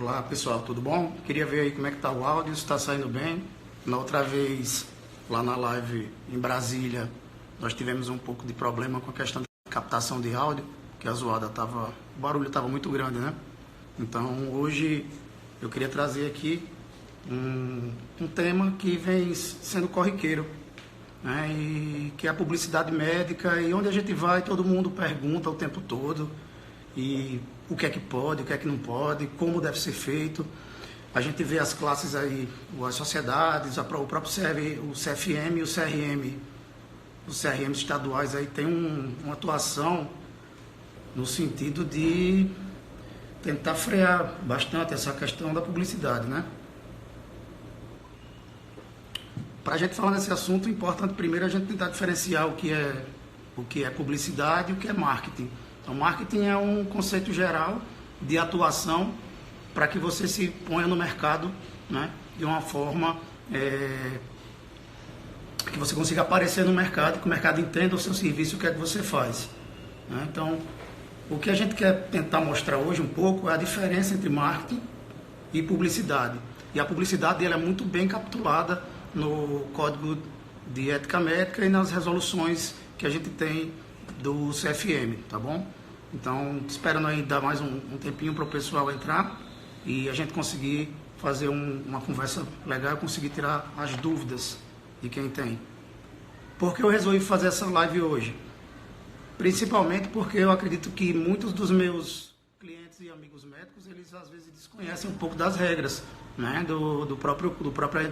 Olá pessoal, tudo bom? Queria ver aí como é que tá o áudio, se está saindo bem. Na outra vez, lá na live em Brasília, nós tivemos um pouco de problema com a questão de captação de áudio, que a zoada tava, o barulho estava muito grande, né? Então hoje eu queria trazer aqui um tema que vem sendo corriqueiro, né? E que é a publicidade médica, e onde a gente vai todo mundo pergunta o tempo todo, e o que é que pode, o que é que não pode, como deve ser feito. A gente vê as classes aí, as sociedades, o próprio o CFM e o CRM, os CRMs estaduais aí tem uma atuação no sentido de tentar frear bastante essa questão da publicidade, né? Para a gente falar nesse assunto, é importante primeiro a gente tentar diferenciar o que é publicidade e o que é marketing. Então, marketing é um conceito geral de atuação para que você se ponha no mercado, né, de uma forma que você consiga aparecer no mercado, que o mercado entenda o seu serviço, o que é que você faz, né? Então, o que a gente quer tentar mostrar hoje um pouco é a diferença entre marketing e publicidade. E a publicidade ela é muito bem capturada no Código de Ética Médica e nas resoluções que a gente tem do CFM, tá bom? Então, esperando aí dar mais um tempinho para o pessoal entrar e a gente conseguir fazer uma conversa legal, conseguir tirar as dúvidas de quem tem. Por que eu resolvi fazer essa live hoje? Principalmente porque eu acredito que muitos dos meus clientes e amigos médicos, eles às vezes desconhecem um pouco das regras, né,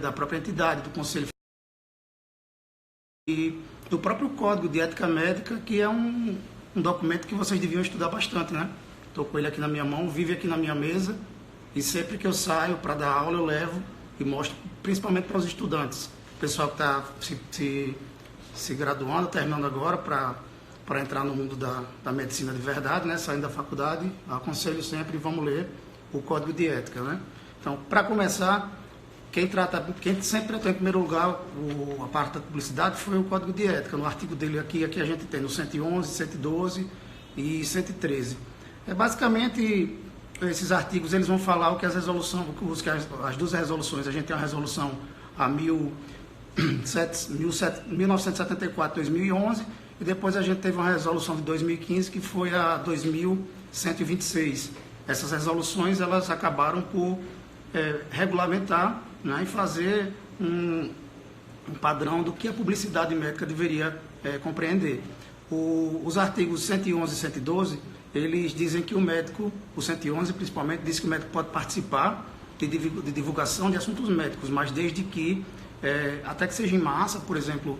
da própria entidade, do conselho e do próprio Código de Ética Médica, que é um documento que vocês deviam estudar bastante, né? Estou com ele aqui na minha mão, vive aqui na minha mesa, e sempre que eu saio para dar aula eu levo e mostro, principalmente para os estudantes, o pessoal que está se graduando, terminando agora para entrar no mundo da medicina de verdade, né? Saindo da faculdade, aconselho sempre, vamos ler o Código de Ética, né? Então, para começar, quem sempre tratou em primeiro lugar a parte da publicidade foi o Código de Ética. No artigo dele aqui a gente tem no 111, 112 e 113. Basicamente, esses artigos eles vão falar o que as resoluções, as duas resoluções. A gente tem a resolução a 1974-2011 e depois a gente teve uma resolução de 2015 que foi a 2126. Essas resoluções elas acabaram por regulamentar, né, e fazer um padrão do que a publicidade médica deveria compreender. Os artigos 111 e 112, eles dizem que o médico, o 111 principalmente, diz que o médico pode participar de divulgação de assuntos médicos, mas desde que, até que seja em massa, por exemplo,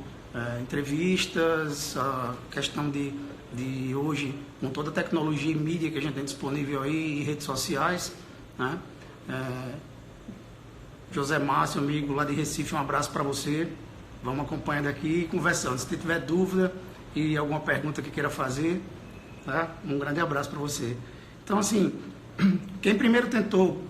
entrevistas, a questão de hoje, com toda a tecnologia e mídia que a gente tem disponível aí, e redes sociais, né? José Márcio, amigo lá de Recife, um abraço para você. Vamos acompanhando aqui e conversando. Se tiver dúvida e alguma pergunta que queira fazer, tá? Um grande abraço para você. Então, assim, quem primeiro tentou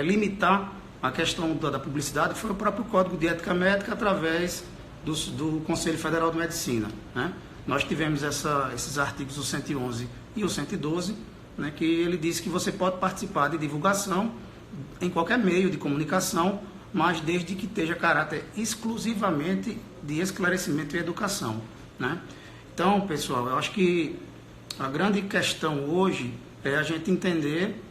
limitar a questão da publicidade foi o próprio Código de Ética Médica através do Conselho Federal de Medicina, né? Nós tivemos esses artigos, o 111 e o 112, né, que ele diz que você pode participar de divulgação em qualquer meio de comunicação, mas desde que tenha caráter exclusivamente de esclarecimento e educação, né? Então, pessoal, eu acho que a grande questão hoje é a gente entender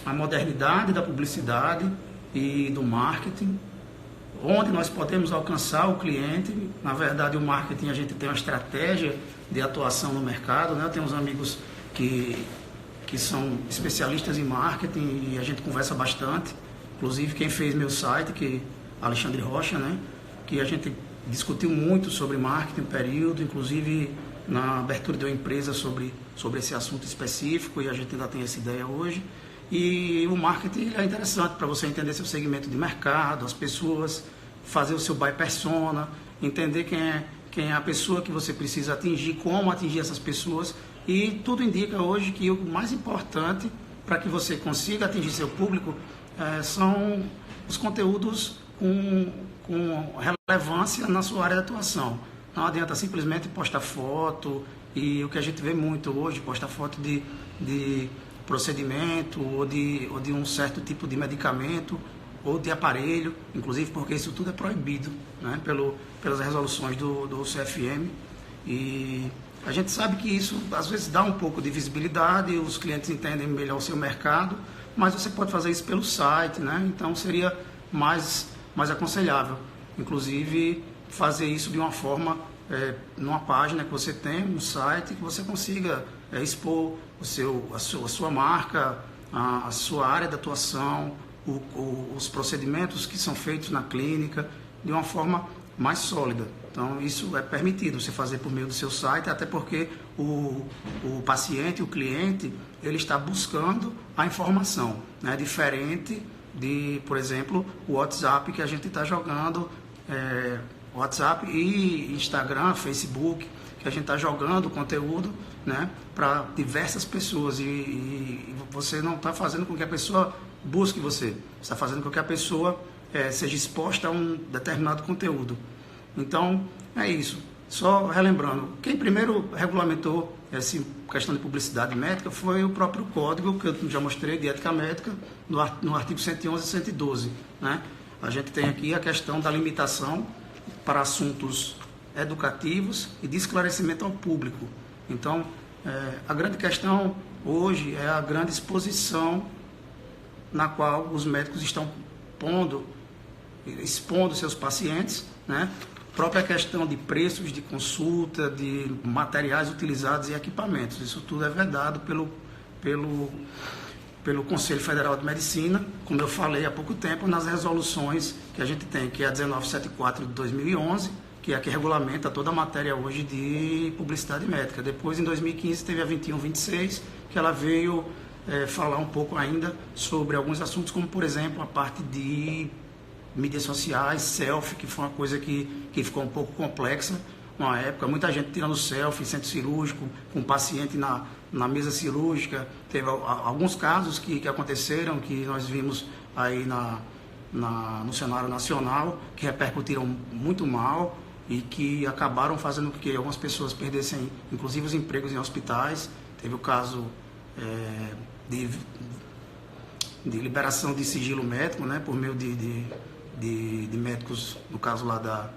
a modernidade da publicidade e do marketing, onde nós podemos alcançar o cliente. Na verdade, o marketing, a gente tem uma estratégia de atuação no mercado, né? Eu tenho uns amigos que são especialistas em marketing e a gente conversa bastante. Inclusive, quem fez meu site, que é Alexandre Rocha, né? Que a gente discutiu muito sobre marketing no período, inclusive na abertura de uma empresa sobre esse assunto específico, e a gente ainda tem essa ideia hoje. E o marketing é interessante para você entender seu segmento de mercado, as pessoas, fazer o seu buy persona, entender quem é a pessoa que você precisa atingir, como atingir essas pessoas. E tudo indica hoje que o mais importante para que você consiga atingir seu público são os conteúdos com relevância na sua área de atuação. Não adianta simplesmente postar foto, e o que a gente vê muito hoje, postar foto de procedimento ou de um certo tipo de medicamento ou de aparelho, inclusive porque isso tudo é proibido, né, pelas resoluções do CFM. E a gente sabe que isso às vezes dá um pouco de visibilidade, os clientes entendem melhor o seu mercado, mas você pode fazer isso pelo site, né? Então seria mais aconselhável, inclusive fazer isso de uma forma, numa página que você tem, um site, que você consiga expor a sua marca, a sua área de atuação, os procedimentos que são feitos na clínica, de uma forma mais sólida. Então, isso é permitido você fazer por meio do seu site, até porque o paciente, o cliente, ele está buscando a informação, né? Diferente de, por exemplo, o WhatsApp que a gente está jogando, WhatsApp e Instagram, Facebook, que a gente está jogando conteúdo, né, para diversas pessoas e você não está fazendo com que a pessoa busque você está fazendo com que a pessoa seja exposta a um determinado conteúdo. Então, é isso. Só relembrando, quem primeiro regulamentou essa questão de publicidade médica foi o próprio código, que eu já mostrei, de ética médica, no artigo 111 e 112. Né? A gente tem aqui a questão da limitação para assuntos educativos e de esclarecimento ao público. Então, a grande questão hoje é a grande exposição na qual os médicos estão expondo seus pacientes, né? Própria questão de preços de consulta, de materiais utilizados e equipamentos. Isso tudo é vedado pelo Conselho Federal de Medicina, como eu falei há pouco tempo, nas resoluções que a gente tem, que é a 1974 de 2011, que é a que regulamenta toda a matéria hoje de publicidade médica. Depois, em 2015, teve a 2126, que ela veio falar um pouco ainda sobre alguns assuntos, como, por exemplo, a parte de mídias sociais, selfie, que foi uma coisa que ficou um pouco complexa na época. Muita gente tirando selfie em centro cirúrgico, com o paciente na mesa cirúrgica. Teve alguns casos que aconteceram, que nós vimos aí no cenário nacional, que repercutiram muito mal e que acabaram fazendo com que algumas pessoas perdessem, inclusive, os empregos em hospitais. Teve o caso de liberação de sigilo médico, né, por meio de médicos, no caso lá da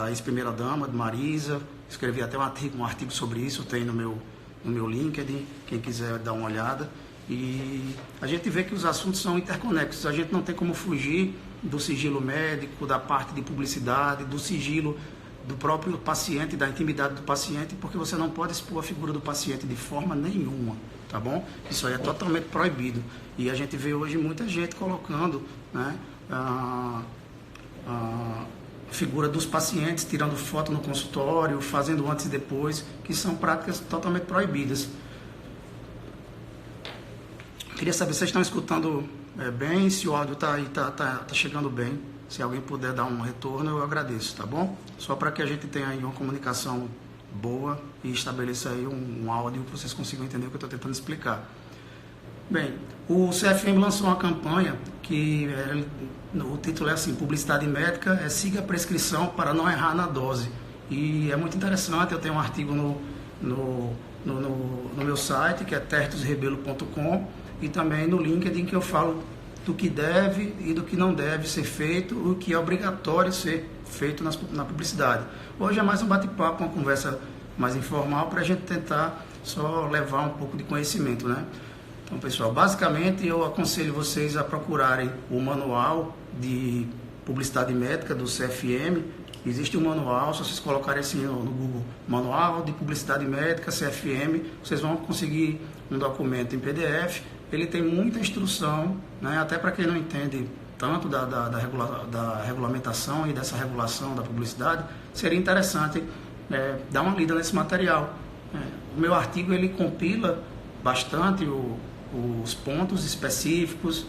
ex-primeira-dama, de Marisa. Escrevi até um artigo sobre isso, tem no meu LinkedIn, quem quiser dar uma olhada. E a gente vê que os assuntos são interconexos, a gente não tem como fugir do sigilo médico, da parte de publicidade, do sigilo do próprio paciente, da intimidade do paciente, porque você não pode expor a figura do paciente de forma nenhuma, tá bom? Isso aí é totalmente proibido. E a gente vê hoje muita gente colocando, né, a figura dos pacientes, tirando foto no consultório, fazendo antes e depois, que são práticas totalmente proibidas. Queria saber se vocês estão escutando bem, se o áudio está chegando bem. Se alguém puder dar um retorno, eu agradeço, tá bom? Só para que a gente tenha aí uma comunicação boa e estabeleça aí um áudio que vocês consigam entender o que eu estou tentando explicar. Bem, o CFM lançou uma campanha que o título é assim: publicidade médica siga a prescrição para não errar na dose. E é muito interessante, eu tenho um artigo no meu site, que é tertusrebelo.com, e também no LinkedIn, que eu falo do que deve e do que não deve ser feito, o que é obrigatório ser feito na publicidade. Hoje é mais um bate-papo, uma conversa mais informal, para a gente tentar só levar um pouco de conhecimento, né? Então, pessoal, basicamente eu aconselho vocês a procurarem o manual de publicidade médica do CFM. Existe um manual, se vocês colocarem assim no Google, Manual de Publicidade Médica, CFM, vocês vão conseguir um documento em PDF. Ele tem muita instrução, né, até para quem não entende tanto da regulamentação e dessa regulação da publicidade, seria interessante dar uma lida nesse material. O meu artigo, ele compila bastante os pontos específicos,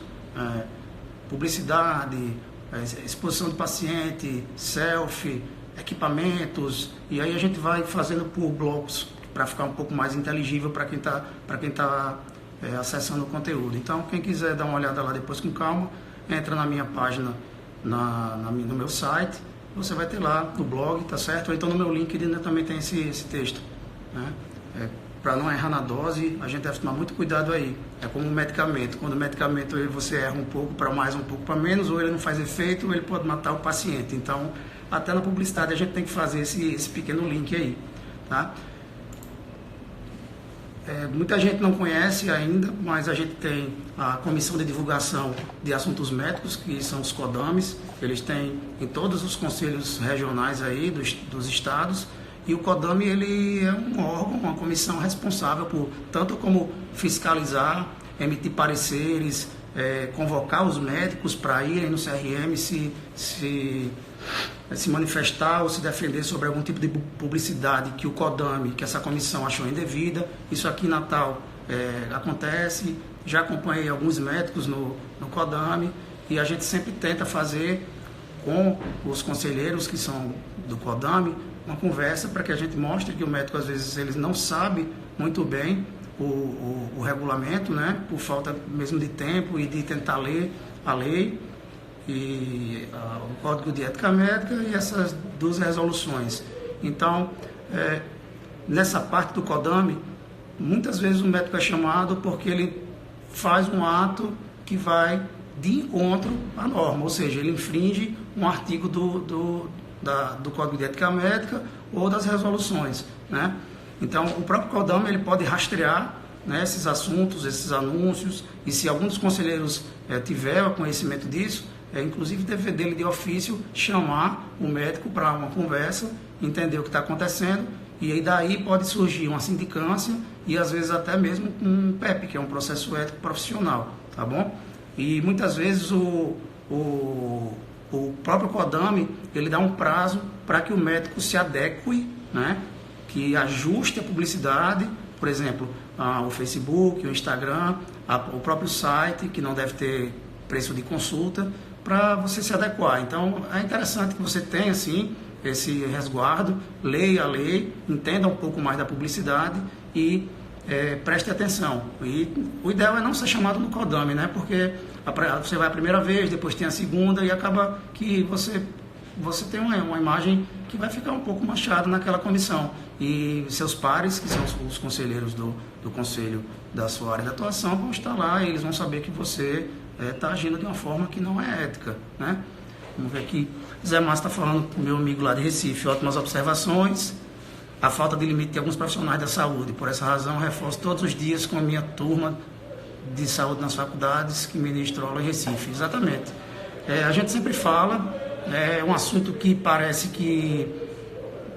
publicidade, exposição do paciente, selfie, equipamentos, e aí a gente vai fazendo por blocos para ficar um pouco mais inteligível para quem está acessando o conteúdo. Então, quem quiser dar uma olhada lá depois com calma, entra na minha página, no meu site, você vai ter lá no blog, tá certo? Ou então no meu LinkedIn também tem esse texto, né? para não errar na dose, a gente deve tomar muito cuidado aí. É como um medicamento. Quando o medicamento você erra um pouco para mais, um pouco para menos, ou ele não faz efeito, ou ele pode matar o paciente. Então, até na publicidade a gente tem que fazer esse pequeno link aí, tá? Muita gente não conhece ainda, mas a gente tem a Comissão de Divulgação de Assuntos Médicos, que são os CODAMES. Eles têm em todos os conselhos regionais aí dos estados. E o CODAME, ele é um órgão, uma comissão responsável por tanto como fiscalizar, emitir pareceres, convocar os médicos para irem no CRM se manifestar ou se defender sobre algum tipo de publicidade que o CODAME, que essa comissão achou indevida. Isso aqui em Natal acontece, já acompanhei alguns médicos no CODAME e a gente sempre tenta fazer com os conselheiros que são do CODAME uma conversa para que a gente mostre que o médico às vezes ele não sabe muito bem o regulamento, né, por falta mesmo de tempo e de tentar ler a lei e o Código de Ética Médica e essas duas resoluções. Então, nessa parte do CODAME, muitas vezes o médico é chamado porque ele faz um ato que vai de encontro à norma, ou seja, ele infringe um artigo do Código de Ética Médica ou das resoluções, né? Então, o próprio CODAME ele pode rastrear, né, esses assuntos, esses anúncios, e se algum dos conselheiros tiver conhecimento disso, inclusive deve dele de ofício chamar o médico para uma conversa, entender o que está acontecendo, e aí daí pode surgir uma sindicância e às vezes até mesmo um PEP, que é um processo ético profissional, tá bom? E muitas vezes o próprio CODAME, ele dá um prazo para que o médico se adeque, né, que ajuste a publicidade, por exemplo, o Facebook, o Instagram, o próprio site, que não deve ter preço de consulta, para você se adequar. Então, é interessante que você tenha, assim, esse resguardo, leia a lei, entenda um pouco mais da publicidade e preste atenção. E o ideal é não ser chamado no CODAME, né? Porque você vai a primeira vez, depois tem a segunda e acaba que você tem uma imagem que vai ficar um pouco manchada naquela comissão. E seus pares, que são os conselheiros do conselho da sua área de atuação, vão estar lá e eles vão saber que você está agindo de uma forma que não é ética, né? Vamos ver aqui. Zé Márcio está falando com o meu amigo lá de Recife, ótimas observações. A falta de limite de alguns profissionais da saúde. Por essa razão, reforço todos os dias com a minha turma de saúde nas faculdades que ministro aula em Recife. Exatamente. A gente sempre fala, é um assunto que parece que,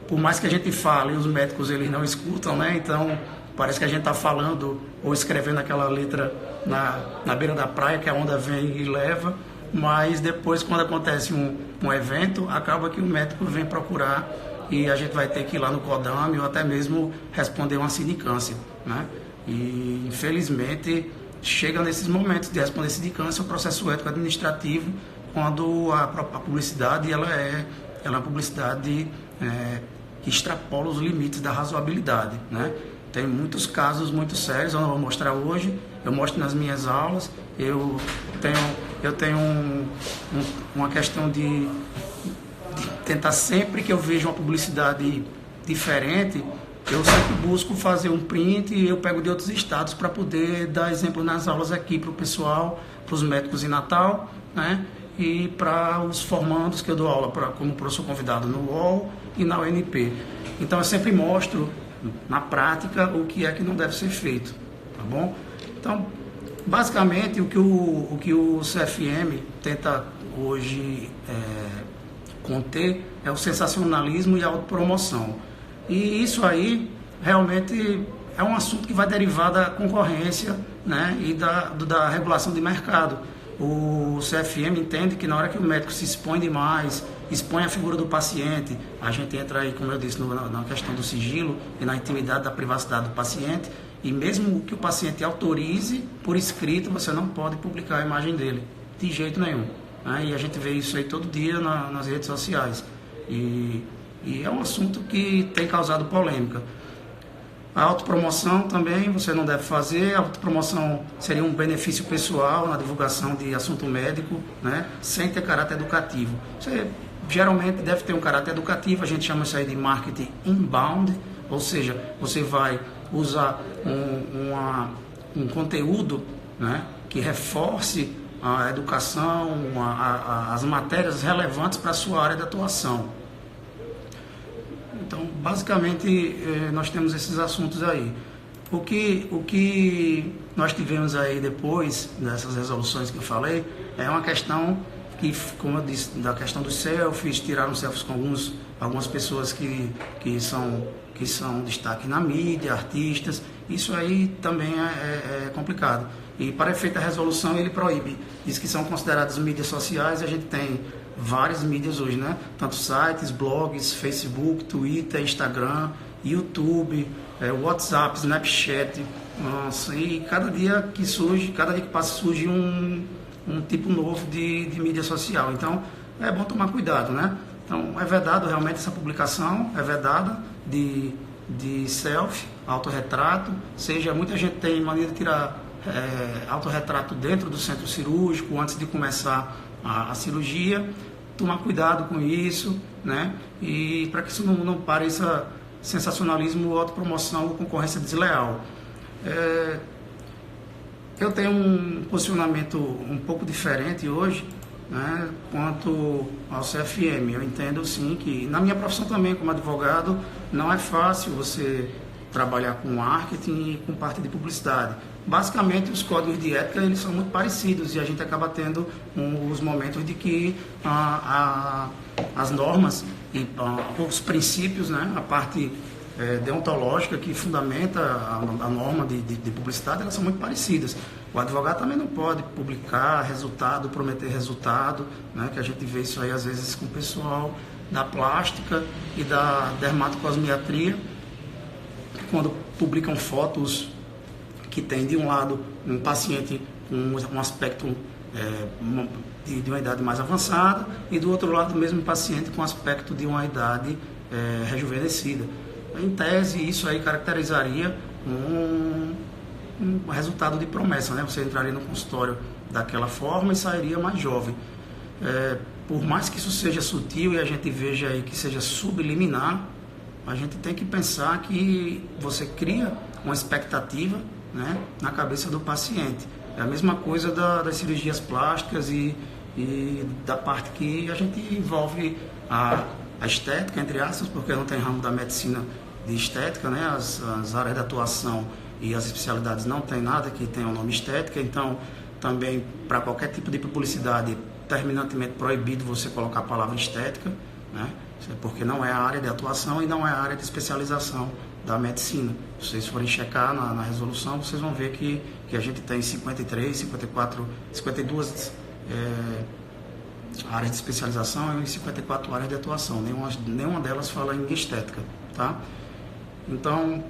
por mais que a gente fale, os médicos eles não escutam, né? Então, parece que a gente está falando ou escrevendo aquela letra na beira da praia, que a onda vem e leva, mas depois, quando acontece um evento, acaba que o médico vem procurar e a gente vai ter que ir lá no CODAME ou até mesmo responder uma sindicância, né? E, infelizmente, chega nesses momentos de responder sindicância o processo ético administrativo, quando a publicidade ela é uma publicidade que extrapola os limites da razoabilidade, né? Tem muitos casos muito sérios, eu não vou mostrar hoje, eu mostro nas minhas aulas. Eu tenho uma questão de tentar, sempre que eu vejo uma publicidade diferente, eu sempre busco fazer um print e eu pego de outros estados para poder dar exemplo nas aulas aqui para o pessoal, para os médicos em Natal, né? E para os formandos que eu dou aula como professor convidado no UOL e na UNP. Então eu sempre mostro na prática o que é que não deve ser feito, tá bom? Então, basicamente, o que o CFM tenta hoje conter é o sensacionalismo e a autopromoção. E isso aí realmente é um assunto que vai derivar da concorrência, né, e da regulação de mercado. O CFM entende que na hora que o médico se expõe demais, expõe a figura do paciente, a gente entra aí, como eu disse, na questão do sigilo e na intimidade da privacidade do paciente, e mesmo que o paciente autorize por escrito, você não pode publicar a imagem dele, de jeito nenhum, né? E a gente vê isso aí todo dia nas redes sociais. E é um assunto que tem causado polêmica. A autopromoção também você não deve fazer. A autopromoção seria um benefício pessoal na divulgação de assunto médico, né, sem ter caráter educativo. Você geralmente deve ter um caráter educativo, a gente chama isso aí de marketing inbound, ou seja, você vai usa um conteúdo, né, que reforce a educação, as matérias relevantes para a sua área de atuação. Então, basicamente, nós temos esses assuntos aí. O que nós tivemos aí depois dessas resoluções que eu falei é uma questão que, como eu disse, da questão dos selfies, tiraram selfies com algumas pessoas que são destaque na mídia, artistas. Isso aí também é complicado. E para efeito da resolução ele proíbe. Diz que são consideradas mídias sociais, e a gente tem várias mídias hoje, né? Tanto sites, blogs, Facebook, Twitter, Instagram, YouTube, WhatsApp, Snapchat. Nossa, e cada dia que passa surge um tipo novo de mídia social. Então é bom tomar cuidado, né? Então é vedado realmente essa publicação, é vedada de selfie, autorretrato, seja, muita gente tem mania de tirar autorretrato dentro do centro cirúrgico antes de começar a cirurgia. Tomar cuidado com isso, né? E para que isso não pareça sensacionalismo, autopromoção ou concorrência desleal. Eu tenho um posicionamento um pouco diferente hoje, né, quanto ao CFM. Eu entendo sim que na minha profissão também como advogado não é fácil você trabalhar com marketing e com parte de publicidade. Basicamente os códigos de ética eles são muito parecidos e a gente acaba tendo os momentos de que as normas e os princípios, né, a parte deontológica que fundamenta a norma de publicidade, elas são muito parecidas. O advogado também não pode publicar resultado, prometer resultado, né, que a gente vê isso aí às vezes com o pessoal da plástica e da dermatocosmiatria, quando publicam fotos que tem de um lado um paciente com um aspecto de uma idade mais avançada e do outro lado o mesmo paciente com aspecto de uma idade rejuvenescida. Em tese, isso aí caracterizaria um resultado de promessa, né? Você entraria no consultório daquela forma e sairia mais jovem. Por mais que isso seja sutil e a gente veja aí que seja subliminar, a gente tem que pensar que você cria uma expectativa, né, na cabeça do paciente. É a mesma coisa das cirurgias plásticas e da parte que a gente envolve a estética, entre aspas, porque não tem ramo da medicina de estética, né? As áreas de atuação e as especialidades não tem nada que tenha o nome estética, então também para qualquer tipo de publicidade é terminantemente proibido você colocar a palavra estética, né? Porque não é a área de atuação e não é a área de especialização da medicina. Se vocês forem checar na resolução, vocês vão ver que a gente tem 53, 54, 52 áreas de especialização e 54 áreas de atuação. Nenhuma delas fala em estética, tá? Então,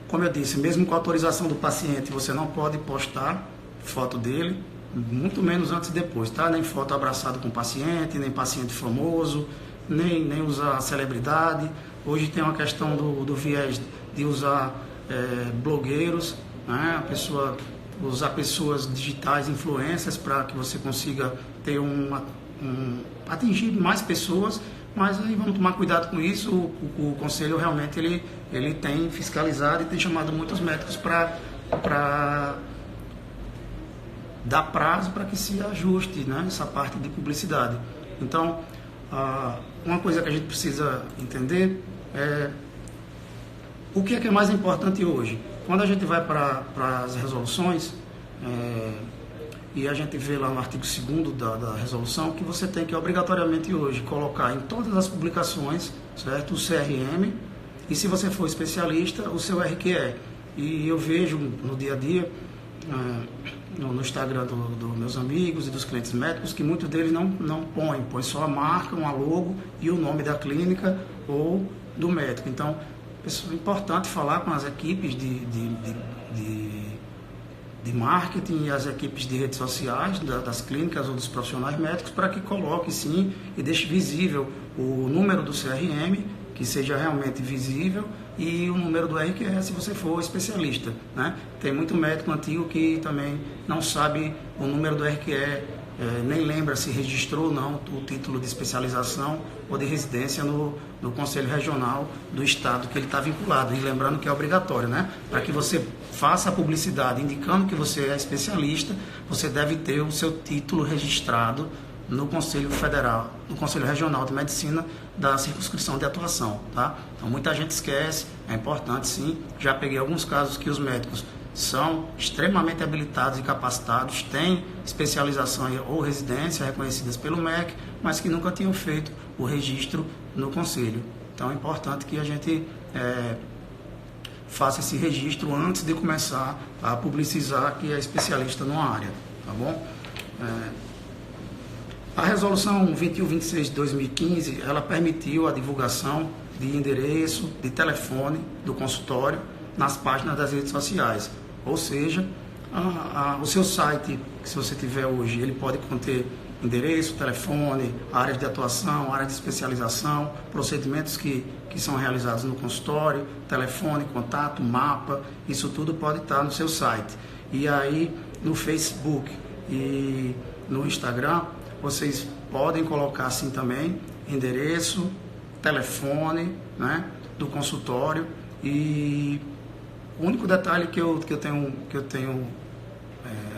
como eu disse, mesmo com a autorização do paciente, você não pode postar foto dele, muito menos antes e depois, tá? Nem foto abraçado com o paciente, nem paciente famoso, nem usar celebridade. Hoje tem uma questão do viés de usar blogueiros, né? A pessoa usar pessoas digitais, influencers, para que você consiga ter atingir mais pessoas, mas aí vamos tomar cuidado com isso. O conselho realmente ele tem fiscalizado e tem chamado muitos médicos para dar prazo para que se ajuste, né, essa parte de publicidade. Então, uma coisa que a gente precisa entender é o que é mais importante hoje. Quando a gente vai para as resoluções, e a gente vê lá no artigo 2º da resolução que você tem que obrigatoriamente hoje colocar em todas as publicações, certo, o CRM, e se você for especialista, o seu RQE. E eu vejo no dia a dia, no Instagram dos meus amigos e dos clientes médicos, que muitos deles não põem só a marca, uma logo e o nome da clínica ou do médico. Então, é importante falar com as equipes de marketing e as equipes de redes sociais das clínicas ou dos profissionais médicos para que coloque sim e deixe visível o número do CRM, que seja realmente visível, e o número do RQE se você for especialista, né? Tem muito médico antigo que também não sabe o número do RQE nem lembra se registrou ou não o título de especialização ou de residência no Conselho Regional do Estado que ele está vinculado. E lembrando que é obrigatório, né? Para que você faça a publicidade indicando que você é especialista, você deve ter o seu título registrado no Conselho Federal, no Conselho Regional de Medicina da circunscrição de atuação, tá? Então muita gente esquece, é importante sim. Já peguei alguns casos que os médicos são extremamente habilitados e capacitados, têm especialização ou residência reconhecidas pelo MEC, mas que nunca tinham feito o registro no Conselho. Então é importante que a gente faça esse registro antes de começar a publicizar que é especialista numa área, tá bom? A Resolução 2126 de 2015, ela permitiu a divulgação de endereço, de telefone do consultório nas páginas das redes sociais. Ou seja, o seu site, que se você tiver hoje, ele pode conter endereço, telefone, áreas de atuação, áreas de especialização, procedimentos que são realizados no consultório, telefone, contato, mapa, isso tudo pode estar no seu site. E aí, no Facebook e no Instagram, vocês podem colocar assim também endereço, telefone, né, do consultório. E o único detalhe que eu tenho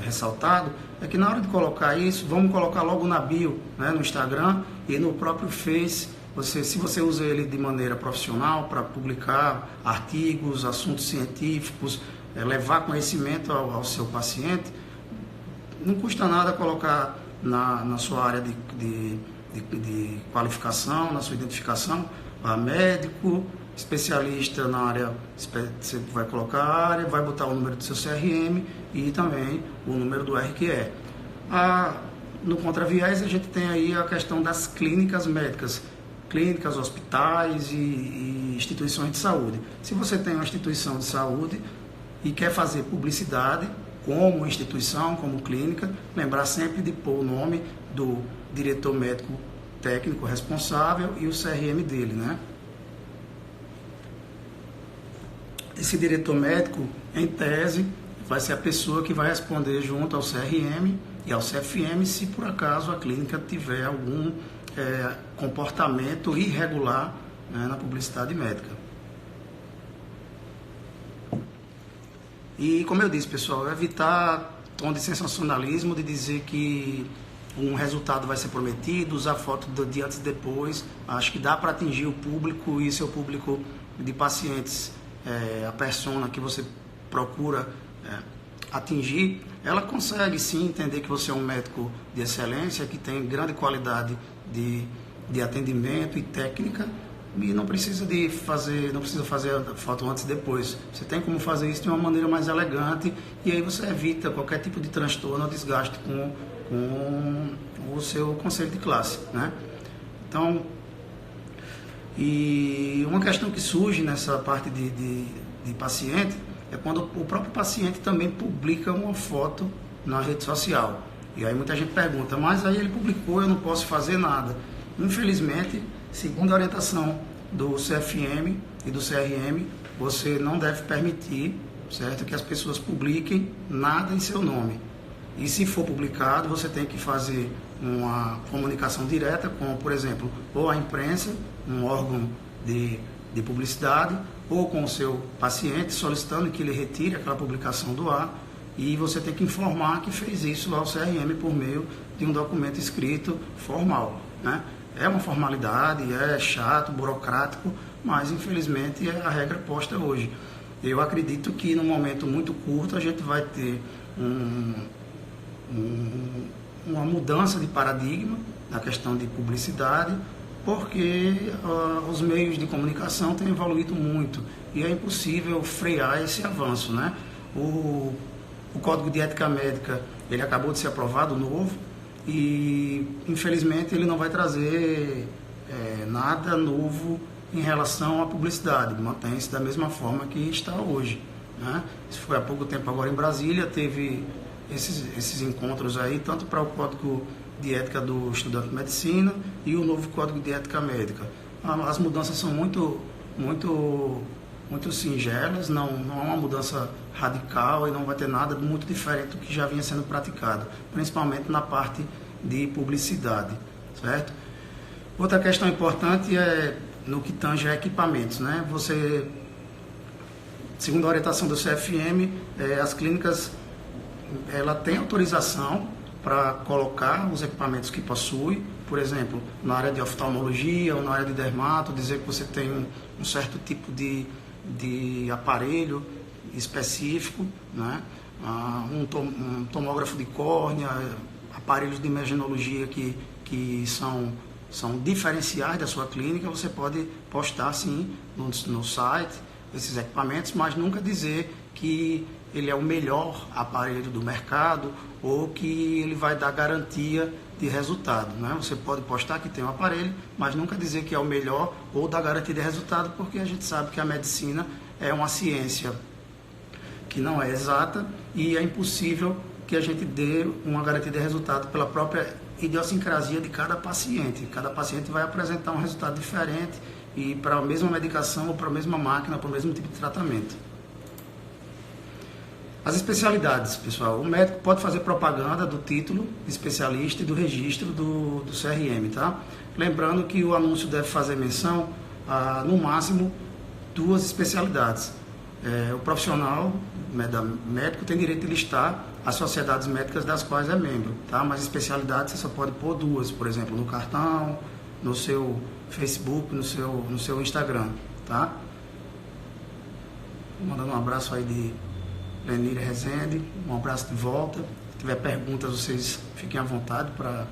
ressaltado é que na hora de colocar isso, vamos colocar logo na bio, né, no Instagram e no próprio Face. Se você usa ele de maneira profissional para publicar artigos, assuntos científicos, levar conhecimento ao seu paciente, não custa nada colocar na sua área de qualificação, na sua identificação, médico, especialista na área, você vai colocar a área, vai botar o número do seu CRM e também o número do RQE. No Contra-Viés a gente tem aí a questão das clínicas médicas, clínicas, hospitais e instituições de saúde. Se você tem uma instituição de saúde e quer fazer publicidade como instituição, como clínica, lembrar sempre de pôr o nome do diretor médico técnico responsável e o CRM dele, né? Esse diretor médico, em tese, vai ser a pessoa que vai responder junto ao CRM e ao CFM se por acaso a clínica tiver algum comportamento irregular, né, na publicidade médica. E como eu disse, pessoal, evitar tom de sensacionalismo, de dizer que um resultado vai ser prometido, usar foto de antes e depois. Acho que dá para atingir o público e seu público de pacientes, a persona que você procura atingir, ela consegue sim entender que você é um médico de excelência, que tem grande qualidade de atendimento e técnica, e não precisa fazer a foto antes e depois. Você tem como fazer isso de uma maneira mais elegante e aí você evita qualquer tipo de transtorno ou desgaste com o seu conselho de classe, né? Então, e uma questão que surge nessa parte de paciente é quando o próprio paciente também publica uma foto na rede social. E aí muita gente pergunta, mas aí ele publicou, eu não posso fazer nada. Infelizmente, segundo a orientação do CFM e do CRM, você não deve permitir, certo, que as pessoas publiquem nada em seu nome. E se for publicado, você tem que fazer uma comunicação direta com, por exemplo, ou a imprensa, um órgão de publicidade, ou com o seu paciente, solicitando que ele retire aquela publicação do ar, e você tem que informar que fez isso ao CRM por meio de um documento escrito formal, né? É uma formalidade, é chato, burocrático, mas infelizmente é a regra posta hoje. Eu acredito que num momento muito curto a gente vai ter uma mudança de paradigma na questão de publicidade, porque os meios de comunicação têm evoluído muito e é impossível frear esse avanço, né? O Código de Ética Médica, ele acabou de ser aprovado, novo, e infelizmente ele não vai trazer nada novo em relação à publicidade, mantém-se da mesma forma que está hoje, né? Isso foi há pouco tempo agora em Brasília, teve esses encontros aí, tanto para o Código de Ética do Estudante de Medicina e o novo Código de Ética Médica. As mudanças são muito singelas, não é uma mudança radical e não vai ter nada muito diferente do que já vinha sendo praticado, principalmente na parte de publicidade, certo? Outra questão importante é no que tange a equipamentos, né? Você, segundo a orientação do CFM, as clínicas ela tem autorização para colocar os equipamentos que possui, por exemplo, na área de oftalmologia ou na área de dermato, dizer que você tem um certo tipo de aparelho específico, né? Um tomógrafo de córnea, aparelhos de imagenologia que são diferenciais da sua clínica, você pode postar sim no site esses equipamentos, mas nunca dizer que ele é o melhor aparelho do mercado ou que ele vai dar garantia de resultado, né? Você pode postar que tem um aparelho, mas nunca dizer que é o melhor ou dar garantia de resultado, porque a gente sabe que a medicina é uma ciência que não é exata e é impossível que a gente dê uma garantia de resultado pela própria idiosincrasia de cada paciente. Cada paciente vai apresentar um resultado diferente e para a mesma medicação ou para a mesma máquina, para o mesmo tipo de tratamento. As especialidades, pessoal. O médico pode fazer propaganda do título de especialista e do registro do CRM, tá? Lembrando que o anúncio deve fazer menção a, no máximo, 2 especialidades. O profissional médico tem direito de listar as sociedades médicas das quais é membro, tá? Mas especialidades você só pode pôr 2, por exemplo, no cartão, no seu Facebook, no seu Instagram, tá? Mandando um abraço aí de Lenira Rezende, um abraço de volta. Se tiver perguntas, vocês fiquem à vontade para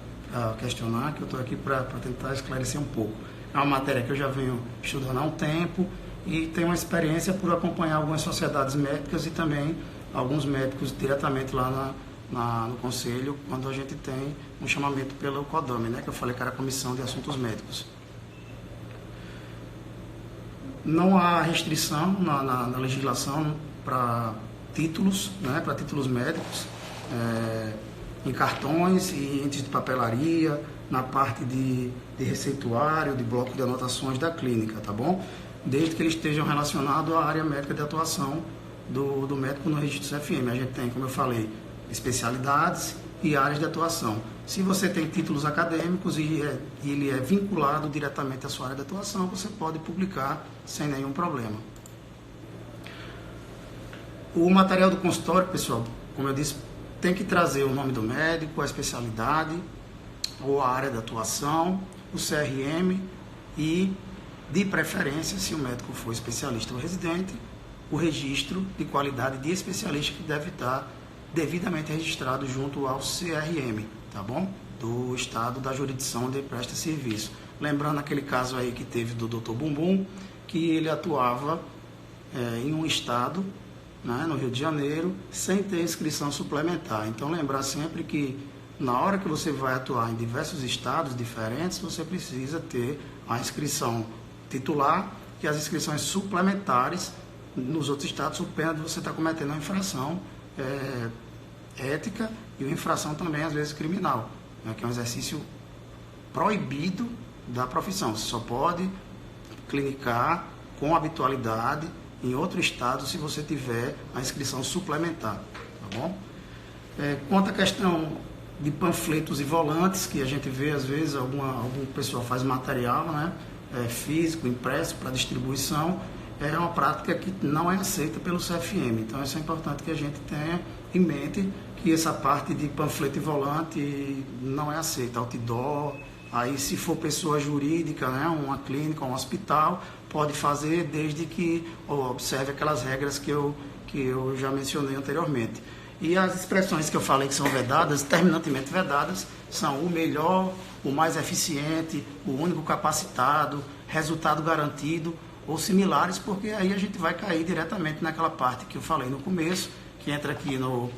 questionar, que eu estou aqui para tentar esclarecer um pouco. É uma matéria que eu já venho estudando há um tempo e tenho uma experiência por acompanhar algumas sociedades médicas e também alguns médicos diretamente lá no conselho, quando a gente tem um chamamento pelo CODAME, né, que eu falei que era a Comissão de Assuntos Médicos. Não há restrição na legislação para títulos, né, para títulos médicos, em cartões e entes de papelaria, na parte de receituário, de bloco de anotações da clínica, tá bom? Desde que eles estejam relacionados à área médica de atuação do médico no registro CFM. A gente tem, como eu falei, especialidades e áreas de atuação. Se você tem títulos acadêmicos e ele é vinculado diretamente à sua área de atuação, você pode publicar sem nenhum problema. O material do consultório, pessoal, como eu disse, tem que trazer o nome do médico, a especialidade ou a área de atuação, o CRM e, de preferência, se o médico for especialista ou residente, o registro de qualidade de especialista que deve estar devidamente registrado junto ao CRM, tá bom? Do estado da jurisdição onde ele presta serviço. Lembrando aquele caso aí que teve do Dr. Bumbum, que ele atuava em um estado, né, no Rio de Janeiro, sem ter inscrição suplementar. Então, lembrar sempre que na hora que você vai atuar em diversos estados diferentes, você precisa ter a inscrição titular e as inscrições suplementares nos outros estados, sob pena de você estar cometendo uma infração ética e uma infração também, às vezes, criminal, né, que é um exercício proibido da profissão. Você só pode clinicar com habitualidade em outro estado se você tiver a inscrição suplementar, tá bom? Quanto à questão de panfletos e volantes, que a gente vê às vezes algum pessoal faz material, né, físico, impresso para distribuição, é uma prática que não é aceita pelo CFM. Então isso é importante que a gente tenha em mente que essa parte de panfleto e volante não é aceita. Outdoor, aí se for pessoa jurídica, né, uma clínica, um hospital, pode fazer desde que observe aquelas regras que eu já mencionei anteriormente. E as expressões que eu falei que são vedadas, terminantemente vedadas, são o melhor, o mais eficiente, o único capacitado, resultado garantido ou similares, porque aí a gente vai cair diretamente naquela parte que eu falei no começo, que entra aqui no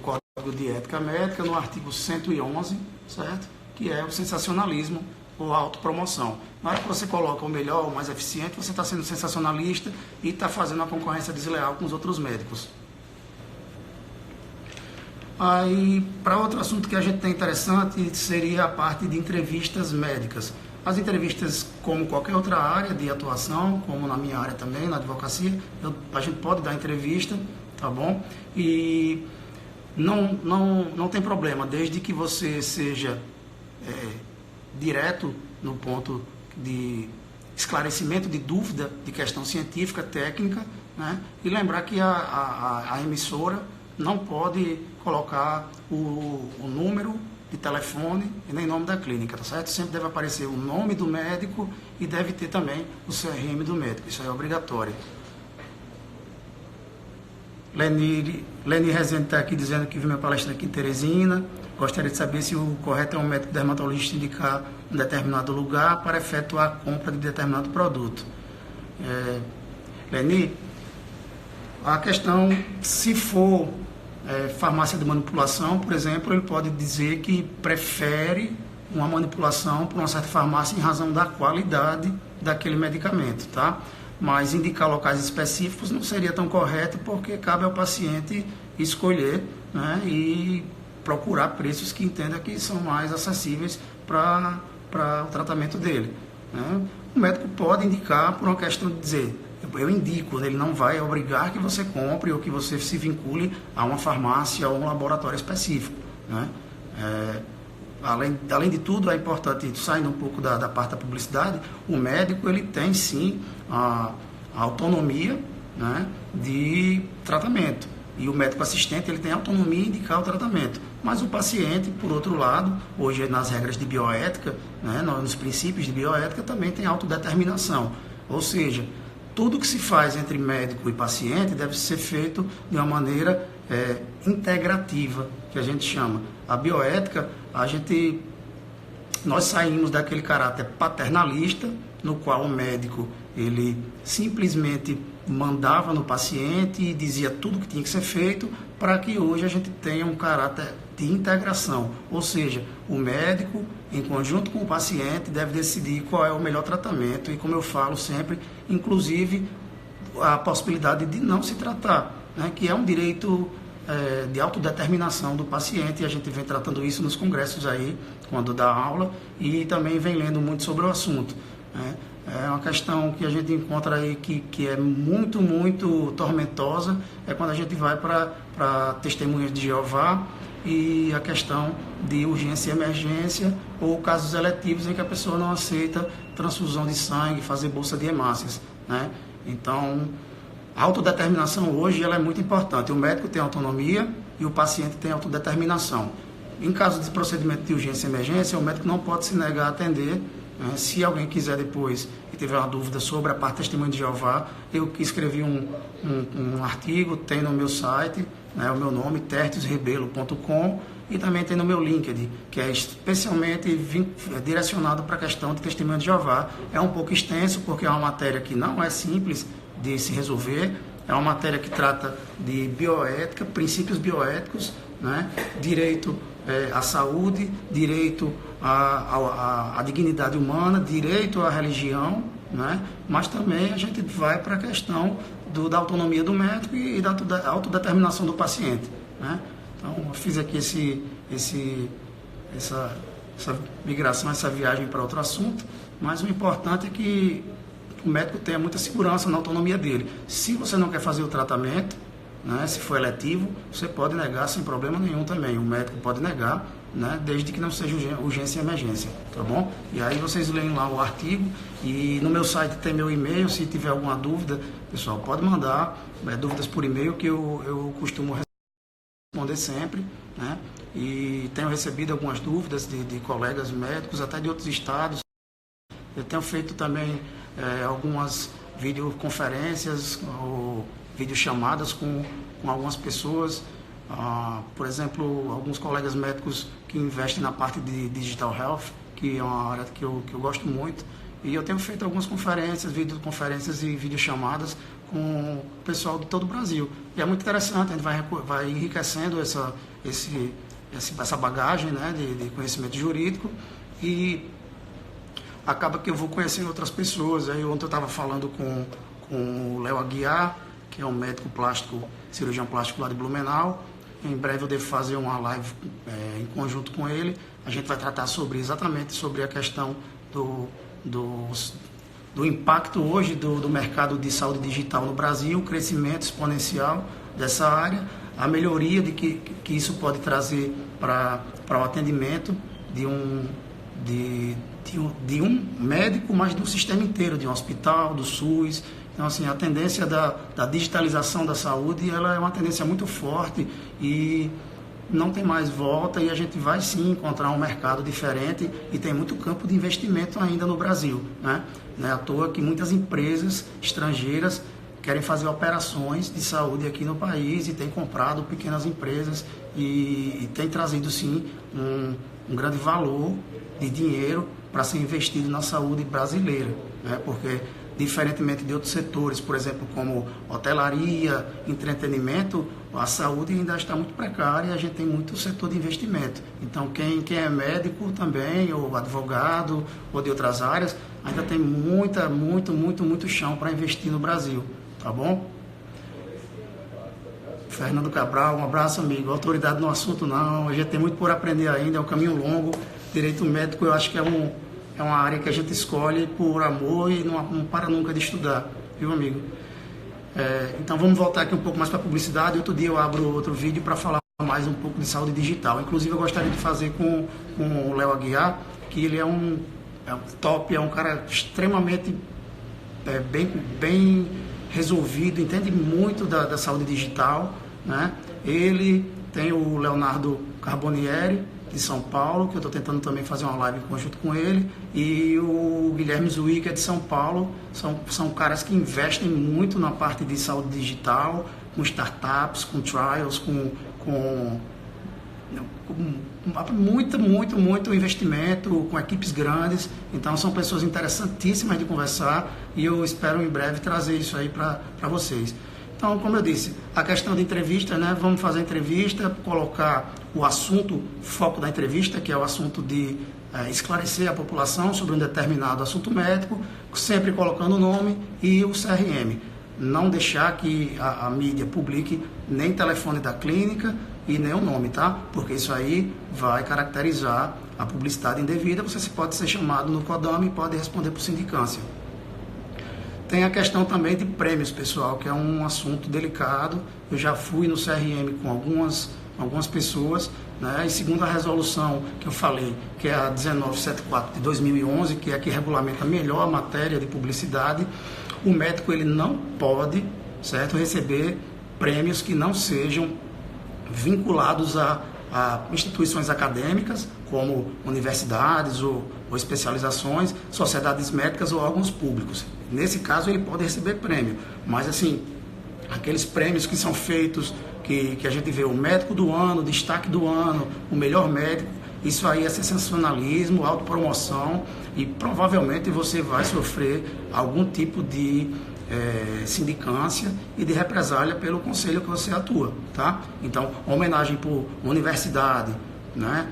Código de Ética Médica, no artigo 111, certo? Que é o sensacionalismo ou a autopromoção. Na hora que você coloca o melhor, o mais eficiente, você está sendo sensacionalista e está fazendo uma concorrência desleal com os outros médicos. Aí, para outro assunto que a gente tem interessante, seria a parte de entrevistas médicas. As entrevistas, como qualquer outra área de atuação, como na minha área também, na advocacia, a gente pode dar entrevista, tá bom? E não tem problema, desde que você seja direto no ponto de esclarecimento de dúvida de questão científica, técnica, né? E lembrar que a emissora não pode colocar o número de telefone e nem nome da clínica, tá certo? Sempre deve aparecer o nome do médico e deve ter também o CRM do médico, isso é obrigatório. Leni Rezende está aqui dizendo que viu minha palestra aqui em Teresina. Gostaria de saber se o correto é um médico dermatologista indicar um determinado lugar para efetuar a compra de determinado produto. Leni, a questão, se for farmácia de manipulação, por exemplo, ele pode dizer que prefere uma manipulação por uma certa farmácia em razão da qualidade daquele medicamento, tá? Mas indicar locais específicos não seria tão correto, porque cabe ao paciente escolher, né, e procurar preços que entenda que são mais acessíveis para o tratamento dele, né? O médico pode indicar por uma questão de dizer, eu indico, ele não vai obrigar que você compre ou que você se vincule a uma farmácia ou um laboratório específico, né? Além de tudo, é importante, saindo um pouco da parte da publicidade, o médico ele tem sim a autonomia, né, de tratamento. E o médico assistente ele tem autonomia em indicar o tratamento. Mas o paciente, por outro lado, hoje nas regras de bioética, né, nos princípios de bioética, também tem autodeterminação. Ou seja, tudo que se faz entre médico e paciente deve ser feito de uma maneira integrativa, que a gente chama. A bioética, nós saímos daquele caráter paternalista, no qual o médico ele simplesmente mandava no paciente e dizia tudo que tinha que ser feito, para que hoje a gente tenha um caráter de integração. Ou seja, o médico, em conjunto com o paciente, deve decidir qual é o melhor tratamento e, como eu falo sempre, inclusive a possibilidade de não se tratar, né, que é um direito de autodeterminação do paciente, e a gente vem tratando isso nos congressos aí, quando dá aula, e também vem lendo muito sobre o assunto, né? É uma questão que a gente encontra aí que é muito, muito tormentosa, é quando a gente vai para testemunhas de Jeová e a questão de urgência e emergência, ou casos eletivos em que a pessoa não aceita transfusão de sangue, fazer bolsa de hemácias, né? Então, a autodeterminação hoje ela é muito importante. O médico tem autonomia e o paciente tem autodeterminação. Em caso de procedimento de urgência e emergência, o médico não pode se negar a atender. Se alguém quiser depois e tiver uma dúvida sobre a parte Testemunho de Jeová, eu escrevi um artigo, tem no meu site, né, o meu nome, tertiusrebelo.com, e também tem no meu LinkedIn, que é especialmente direcionado para a questão de Testemunho de Jeová. É um pouco extenso, porque é uma matéria que não é simples de se resolver, é uma matéria que trata de bioética, princípios bioéticos, né, direito à saúde, direito à dignidade humana, direito à religião, né, mas também a gente vai para a questão da autonomia do médico e da autodeterminação do paciente, né? Então, eu fiz aqui essa migração, essa viagem para outro assunto, mas o importante é que o médico tenha muita segurança na autonomia dele. Se você não quer fazer o tratamento, né, se for eletivo, você pode negar sem problema nenhum também. O médico pode negar, né, desde que não seja urgência e emergência, tá bom? E aí vocês leem lá o artigo, e no meu site tem meu e-mail. Se tiver alguma dúvida, pessoal, pode mandar dúvidas por e-mail, que eu costumo responder sempre, né? E tenho recebido algumas dúvidas de colegas médicos, até de outros estados. Eu tenho feito também algumas videoconferências ou videochamadas com algumas pessoas, por exemplo, alguns colegas médicos que investem na parte de Digital Health, que é uma área que eu gosto muito, e eu tenho feito algumas conferências, videoconferências e videochamadas com o pessoal de todo o Brasil. E é muito interessante, a gente vai enriquecendo essa bagagem, né, de conhecimento jurídico, e acaba que eu vou conhecendo outras pessoas. Aí ontem eu estava falando com o Léo Aguiar, que é um médico plástico, cirurgião plástico lá de Blumenau. Em breve eu devo fazer uma live em conjunto com ele. A gente vai tratar exatamente sobre a questão do impacto hoje do mercado de saúde digital no Brasil, o crescimento exponencial dessa área, a melhoria de que isso pode trazer para o atendimento de um médico, mas do sistema inteiro, de um hospital, do SUS. Então, assim, a tendência da digitalização da saúde, ela é uma tendência muito forte e não tem mais volta, e a gente vai sim encontrar um mercado diferente e tem muito campo de investimento ainda no Brasil, né? Não é à toa que muitas empresas estrangeiras querem fazer operações de saúde aqui no país e têm comprado pequenas empresas e tem trazido sim um grande valor de dinheiro para ser investido na saúde brasileira, né? Porque diferentemente de outros setores, por exemplo, como hotelaria, entretenimento, a saúde ainda está muito precária e a gente tem muito setor de investimento. Então, quem é médico também, ou advogado, ou de outras áreas, ainda tem muito chão para investir no Brasil, tá bom? Fernando Cabral, um abraço, amigo. Autoridade no assunto não, a gente tem muito por aprender ainda, é um caminho longo. Direito médico eu acho que é uma área que a gente escolhe por amor e não para nunca de estudar, viu, amigo? Então vamos voltar aqui um pouco mais para a publicidade. Outro dia eu abro outro vídeo para falar mais um pouco de saúde digital. Inclusive eu gostaria de fazer com o Léo Aguiar, que ele é um top, é um cara extremamente bem resolvido, entende muito da saúde digital, né? Ele tem o Leonardo Carbonieri, de São Paulo, que eu estou tentando também fazer uma live conjunto com ele, e o Guilherme Zui, que é de São Paulo. São caras que investem muito na parte de saúde digital, com startups, com trials, com muito investimento, com equipes grandes. Então são pessoas interessantíssimas de conversar e eu espero em breve trazer isso aí para vocês. Então, como eu disse, a questão de entrevista, né? Vamos fazer a entrevista, colocar o assunto, foco da entrevista, que é o assunto de esclarecer a população sobre um determinado assunto médico, sempre colocando o nome e o CRM. Não deixar que a mídia publique nem telefone da clínica e nem o nome, tá? Porque isso aí vai caracterizar a publicidade indevida. Você pode ser chamado no CODAME e pode responder por sindicância. Tem a questão também de prêmios, pessoal, que é um assunto delicado. Eu já fui no CRM com algumas pessoas, né? E segundo a resolução que eu falei, que é a 1974 de 2011, que é a que regulamenta melhor a matéria de publicidade, o médico ele não pode, certo, receber prêmios que não sejam vinculados a instituições acadêmicas, como universidades ou especializações, sociedades médicas ou órgãos públicos. Nesse caso, ele pode receber prêmio, mas assim, aqueles prêmios que são feitos, que a gente vê o médico do ano, o destaque do ano, o melhor médico, isso aí é sensacionalismo, autopromoção e provavelmente você vai sofrer algum tipo de sindicância e de represália pelo conselho que você atua, tá? Então, homenagem por universidade, né?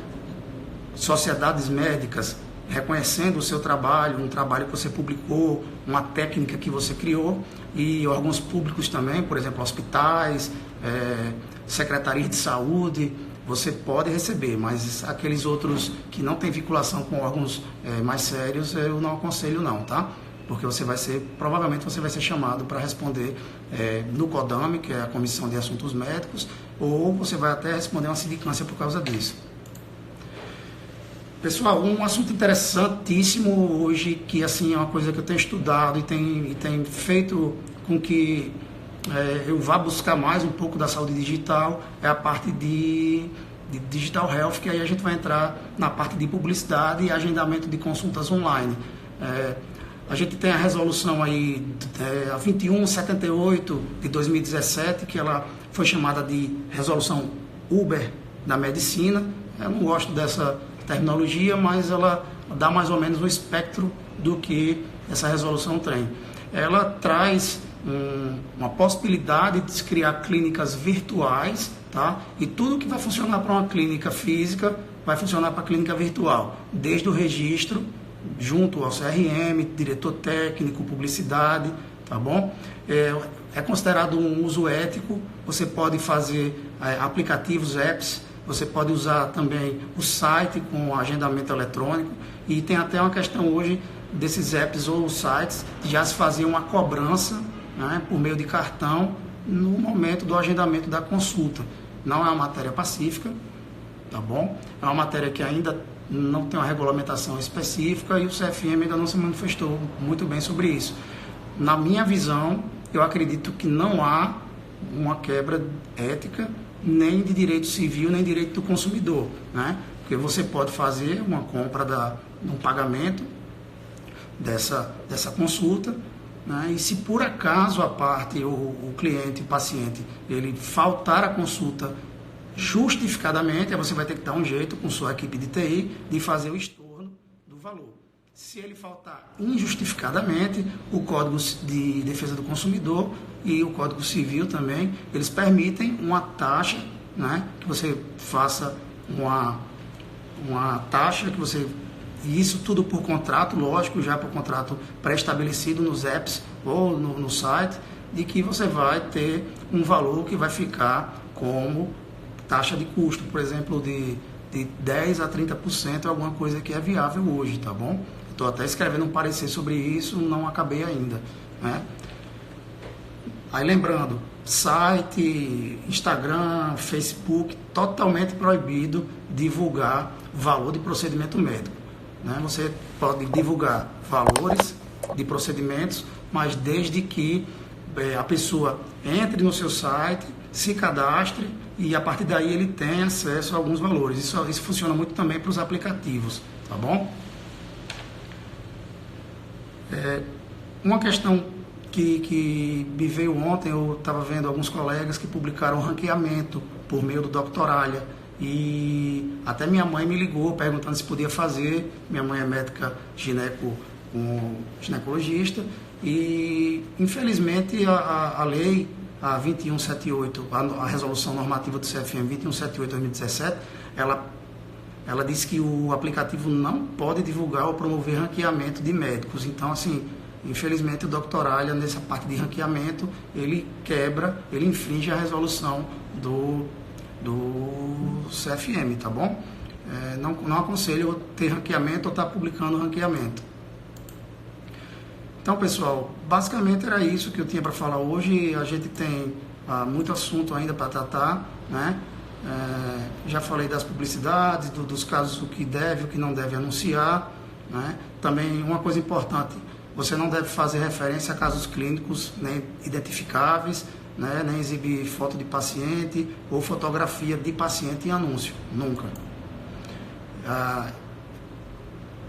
Sociedades médicas reconhecendo o seu trabalho, um trabalho que você publicou, uma técnica que você criou, e órgãos públicos também, por exemplo, hospitais, secretarias de saúde, você pode receber, mas aqueles outros que não têm vinculação com órgãos mais sérios, eu não aconselho não, tá? Porque provavelmente você vai ser chamado para responder no CODAME, que é a Comissão de Assuntos Médicos, ou você vai até responder uma sindicância por causa disso. Pessoal, um assunto interessantíssimo hoje, que assim é uma coisa que eu tenho estudado e tem feito com que eu vá buscar mais um pouco da saúde digital, é a parte de digital health, que aí a gente vai entrar na parte de publicidade e agendamento de consultas online. A gente tem a resolução aí, a 2178 de 2017, que ela foi chamada de resolução Uber da medicina. Eu não gosto dessa terminologia, mas ela dá mais ou menos um espectro do que essa resolução tem. Ela traz uma possibilidade de se criar clínicas virtuais, tá? E tudo que vai funcionar para uma clínica física vai funcionar para a clínica virtual, desde o registro, junto ao CRM, diretor técnico, publicidade, tá bom? É considerado um uso ético. Você pode fazer aplicativos, apps, você pode usar também o site com agendamento eletrônico, e tem até uma questão hoje desses apps ou sites de já se fazer uma cobrança, né, por meio de cartão no momento do agendamento da consulta. Não é uma matéria pacífica, tá bom? É uma matéria que ainda não tem uma regulamentação específica e o CFM ainda não se manifestou muito bem sobre isso. Na minha visão, eu acredito que não há uma quebra ética, nem de direito civil, nem de direito do consumidor, né? Porque você pode fazer uma compra um pagamento dessa consulta, né? E se por acaso a parte, o cliente, o paciente, ele faltar a consulta justificadamente, aí você vai ter que dar um jeito com sua equipe de TI de fazer o estorno do valor. Se ele faltar injustificadamente, o Código de Defesa do Consumidor e o Código Civil também, eles permitem uma taxa, né, que você faça uma taxa, que você, e isso tudo por contrato, lógico, já por contrato pré-estabelecido nos apps ou no site, de que você vai ter um valor que vai ficar como taxa de custo, por exemplo, de 10% a 30%, alguma coisa que é viável hoje, tá bom? Estou até escrevendo um parecer sobre isso, não acabei ainda, né? Aí lembrando, site, Instagram, Facebook, totalmente proibido divulgar valor de procedimento médico, né? Você pode divulgar valores de procedimentos, mas desde que a pessoa entre no seu site, se cadastre e a partir daí ele tem acesso a alguns valores. Isso funciona muito também para os aplicativos, tá bom? Uma questão que me veio ontem, eu estava vendo alguns colegas que publicaram um ranqueamento por meio do Doctoralha e até minha mãe me ligou perguntando se podia fazer. Minha mãe é médica ginecologista e infelizmente a lei, a 2178, a resolução normativa do CFM 2178/2017, ela diz que o aplicativo não pode divulgar ou promover ranqueamento de médicos. Então, assim, infelizmente o Doctoralha, nessa parte de ranqueamento, ele infringe a resolução do CFM, tá bom? Não aconselho ter ranqueamento ou estar publicando ranqueamento. Então, pessoal, basicamente era isso que eu tinha para falar hoje. A gente tem muito assunto ainda para tratar, né? Já falei das publicidades, dos casos, o que deve, o que não deve anunciar, né? Também uma coisa importante, você não deve fazer referência a casos clínicos nem identificáveis, né? Nem exibir foto de paciente ou fotografia de paciente em anúncio, nunca.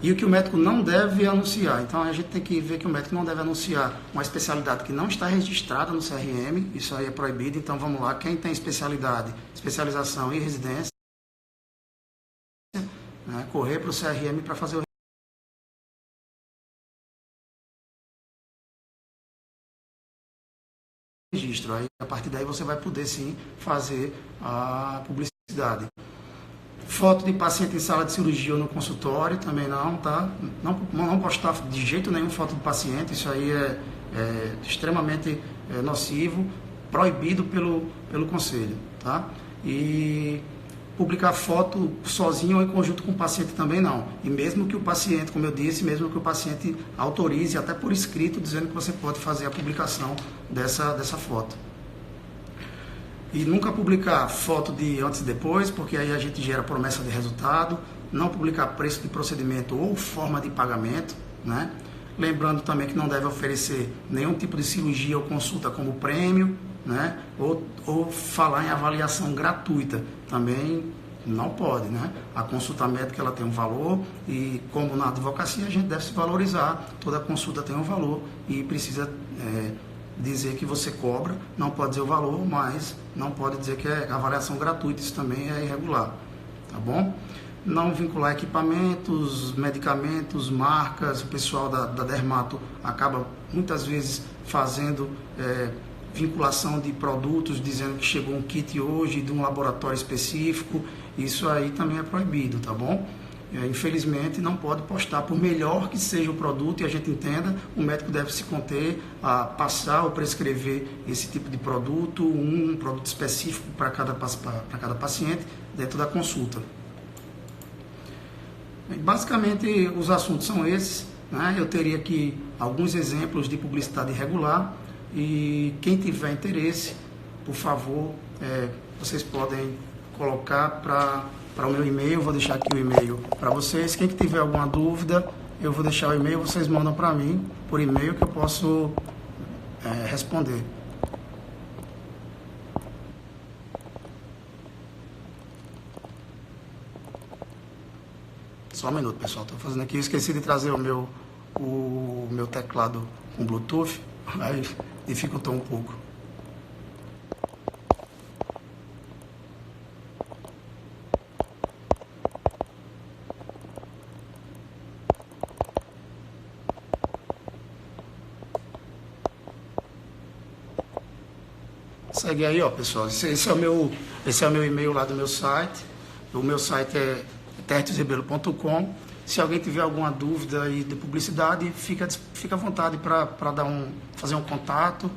E o que o médico não deve anunciar. Então, a gente tem que ver que o médico não deve anunciar uma especialidade que não está registrada no CRM, isso aí é proibido. Então, vamos lá, quem tem especialização e residência, né, correr para o CRM para fazer o registro. Aí, a partir daí, você vai poder, sim, fazer a publicidade. Foto de paciente em sala de cirurgia ou no consultório, também não, tá? Não postar de jeito nenhum foto de paciente, isso aí é extremamente nocivo, proibido pelo conselho, tá? E publicar foto sozinho ou em conjunto com o paciente também não. E mesmo que o paciente, como eu disse, mesmo que o paciente autorize, até por escrito, dizendo que você pode fazer a publicação dessa foto. E nunca publicar foto de antes e depois, porque aí a gente gera promessa de resultado. Não publicar preço de procedimento ou forma de pagamento, né? Lembrando também que não deve oferecer nenhum tipo de cirurgia ou consulta como prêmio, né? Ou falar em avaliação gratuita. Também não pode, né? A consulta médica ela tem um valor e, como na advocacia, a gente deve se valorizar. Toda consulta tem um valor e precisa dizer que você cobra, não pode dizer o valor, mas não pode dizer que é avaliação gratuita, isso também é irregular, tá bom? Não vincular equipamentos, medicamentos, marcas. O pessoal da Dermato acaba muitas vezes fazendo vinculação de produtos, dizendo que chegou um kit hoje de um laboratório específico, isso aí também é proibido, tá bom? Infelizmente não pode postar, por melhor que seja o produto, e a gente entenda, o médico deve se conter a passar ou prescrever esse tipo de produto, um produto específico para cada paciente dentro da consulta. Basicamente os assuntos são esses, né? Eu teria aqui alguns exemplos de publicidade irregular e quem tiver interesse por favor, vocês podem colocar para o meu e-mail. Eu vou deixar aqui o e-mail para vocês. Quem que tiver alguma dúvida, eu vou deixar o e-mail, vocês mandam para mim por e-mail que eu posso responder. Só um minuto, pessoal. Estou fazendo aqui. Eu esqueci de trazer o meu teclado com Bluetooth. Aí dificultou um pouco. Segue aí, ó, pessoal. Esse é o meu e-mail lá do meu site. O meu site é tertiusrebelo.com. Se alguém tiver alguma dúvida aí de publicidade, fica à vontade para fazer um contato.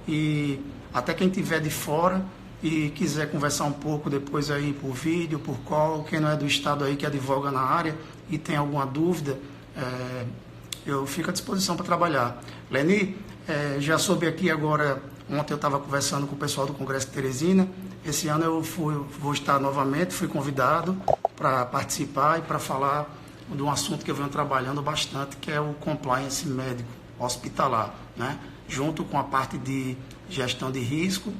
E até quem tiver de fora e quiser conversar um pouco depois aí por vídeo, por call, quem não é do estado aí que advoga na área e tem alguma dúvida, eu fico à disposição para trabalhar. Leni, já soube aqui agora, ontem eu estava conversando com o pessoal do Congresso de Teresina. Esse ano eu vou estar novamente, fui convidado para participar e para falar de um assunto que eu venho trabalhando bastante, que é o compliance médico hospitalar, né? Junto com a parte de gestão de risco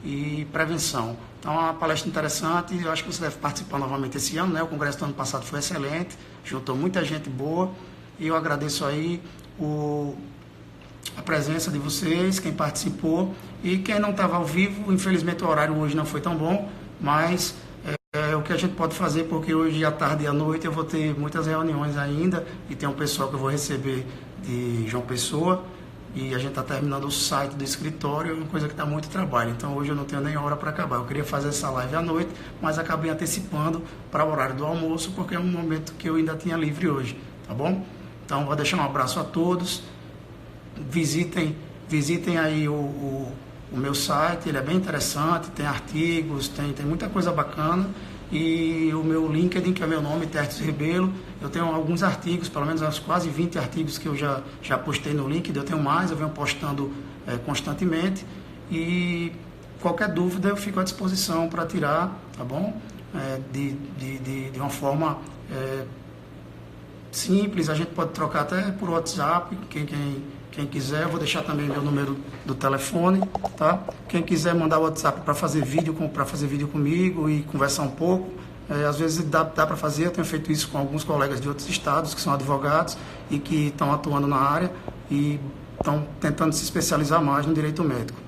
e prevenção. Então, é uma palestra interessante, eu acho que você deve participar novamente esse ano, né? O congresso do ano passado foi excelente, juntou muita gente boa, e eu agradeço aí a presença de vocês, quem participou, e quem não estava ao vivo. Infelizmente o horário hoje não foi tão bom, mas é o que a gente pode fazer, porque hoje à tarde e à noite eu vou ter muitas reuniões ainda, e tem um pessoal que eu vou receber de João Pessoa, e a gente está terminando o site do escritório, uma coisa que dá muito trabalho. Então hoje eu não tenho nem hora para acabar. Eu queria fazer essa live à noite, mas acabei antecipando para o horário do almoço, porque é um momento que eu ainda tinha livre hoje, tá bom? Então vou deixar um abraço a todos. Visitem aí o meu site, ele é bem interessante, tem artigos, tem muita coisa bacana. E o meu LinkedIn, que é meu nome, Tertius Rebelo, eu tenho alguns artigos, pelo menos quase 20 artigos que eu já postei no LinkedIn. Eu tenho mais, eu venho postando constantemente, e qualquer dúvida eu fico à disposição para tirar, tá bom? De uma forma simples. A gente pode trocar até por WhatsApp, quem quiser. Eu vou deixar também meu número do telefone, tá? Quem quiser mandar o WhatsApp para fazer vídeo comigo e conversar um pouco, às vezes dá para fazer. Eu tenho feito isso com alguns colegas de outros estados que são advogados e que estão atuando na área e estão tentando se especializar mais no direito médico.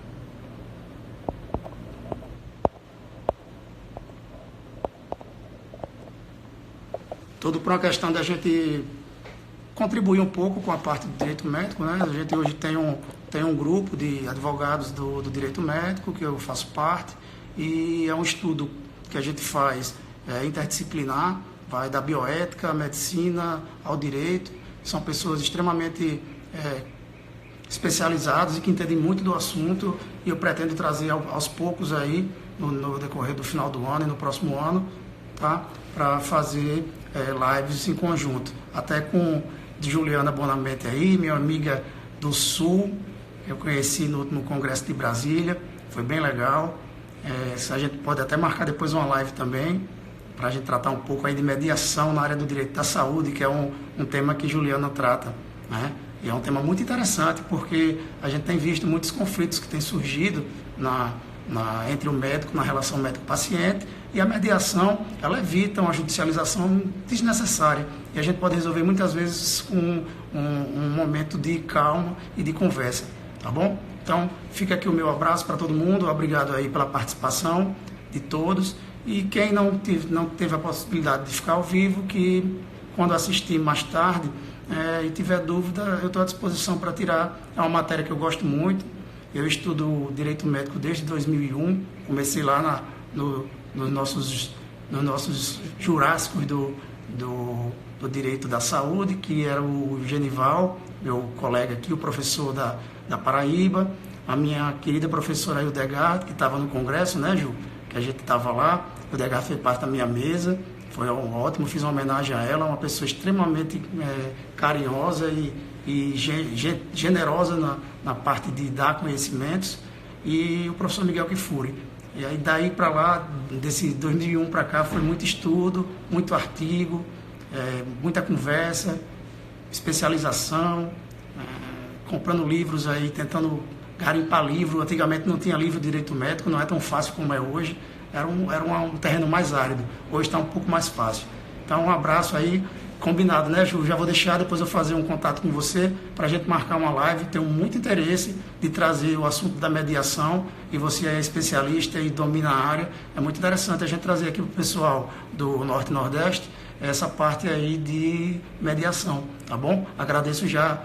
Tudo por uma questão da gente contribuir um pouco com a parte do direito médico, né? A gente hoje tem um grupo de advogados do direito médico, que eu faço parte, e é um estudo que a gente faz interdisciplinar, vai da bioética, à medicina, ao direito. São pessoas extremamente especializadas e que entendem muito do assunto, e eu pretendo trazer aos poucos aí, no decorrer do final do ano e no próximo ano, tá? Para fazer lives em conjunto, até com Juliana Bonamente aí, minha amiga do Sul, eu conheci no Congresso de Brasília, foi bem legal. A gente pode até marcar depois uma live também, para a gente tratar um pouco aí de mediação na área do direito da saúde, que é um tema que Juliana trata, né? E é um tema muito interessante, porque a gente tem visto muitos conflitos que têm surgido entre o médico, na relação médico-paciente, e a mediação, ela evita uma judicialização desnecessária, e a gente pode resolver muitas vezes com um momento de calma e de conversa, tá bom? Então, fica aqui o meu abraço para todo mundo, obrigado aí pela participação de todos, e quem não teve a possibilidade de ficar ao vivo, que quando assistir mais tarde e tiver dúvida, eu estou à disposição para tirar. É uma matéria que eu gosto muito. Eu estudo direito médico desde 2001, comecei lá nos nossos jurássicos do direito da saúde, que era o Genival, meu colega aqui, o professor da Paraíba, a minha querida professora Hildegard, que estava no congresso, né, Ju? Que a gente estava lá. Hildegard fez parte da minha mesa, foi ótimo, fiz uma homenagem a ela, uma pessoa extremamente carinhosa e generosa na parte de dar conhecimentos. e o professor Miguel Kfouri. E aí daí para lá, desse 2001 para cá, foi muito estudo, muito artigo, muita conversa, especialização, comprando livros aí, tentando garimpar livro. Antigamente não tinha livro de direito médico, não é tão fácil como é hoje, era um terreno mais árido, hoje está um pouco mais fácil. Então um abraço aí, combinado, né, Ju? Já vou deixar depois eu fazer um contato com você para a gente marcar uma live. Tenho muito interesse de trazer o assunto da mediação e você é especialista e domina a área. É muito interessante a gente trazer aqui para o pessoal do Norte e Nordeste essa parte aí de mediação, tá bom? Agradeço já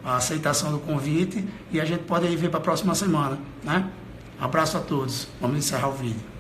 a aceitação do convite e a gente pode aí ver para a próxima semana, né? Abraço a todos. Vamos encerrar o vídeo.